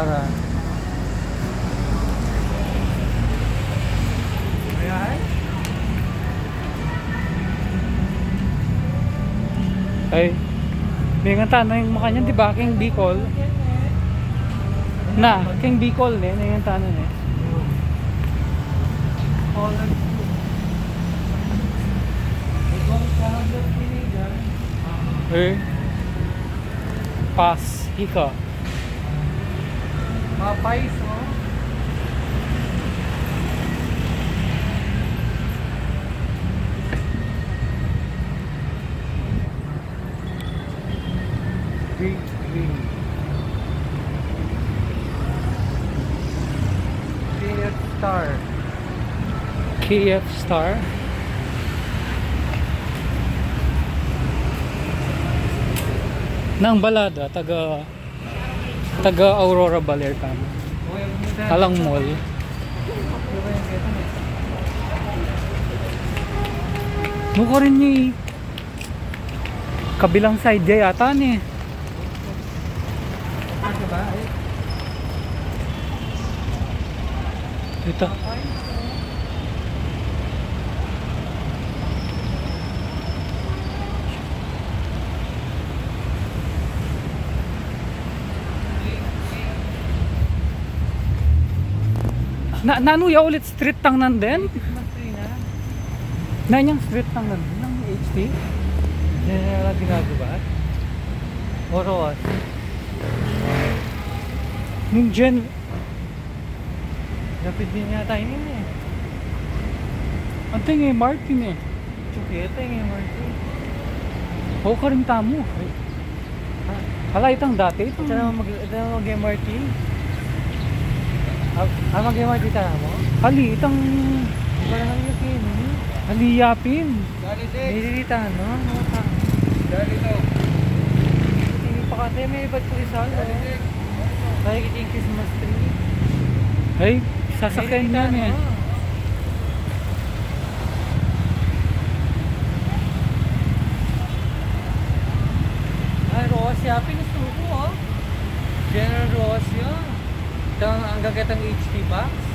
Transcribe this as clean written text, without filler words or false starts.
Sara. Ayan. Ay, may nganta na yung mukha niyan, di ba? King Bicol. Na, King Bicol eh, na yung nganta na eh. Holland. Ibang kahagot pinigan. Eh, pass, hika. Mapais, oh. Big green. KF Star. KF Star. Nang balada, taga Aurora Baler kami. Talang Mall. Mukha rin niya eh. Kabilang side niya yata ni. Ano ba? Ito. Nanuya ulit street tang nanden? Nanyang street tang nanden ng HT? Yan na lang ginagawa. Oros. Nung Gen... Lapit din yata yun eh. Ang tingin Martin eh. Chuketa yung Martin. Oo ka rin tamo. Hala itang dati itang... Ito naman mag-MRT. Mag-MRT tayo mo? Hali itang... Wala nang yakin. Haliyapin. Nililita, no? Dali daw. Hindi pa kasi may iba't pulisan. Nakikita yung Christmas tree. Ay, sasakyan Nililita, yan eh. no? Ay, Rosia. Pinusto ko, oh. General Rosia. Ang gagat ng HP box.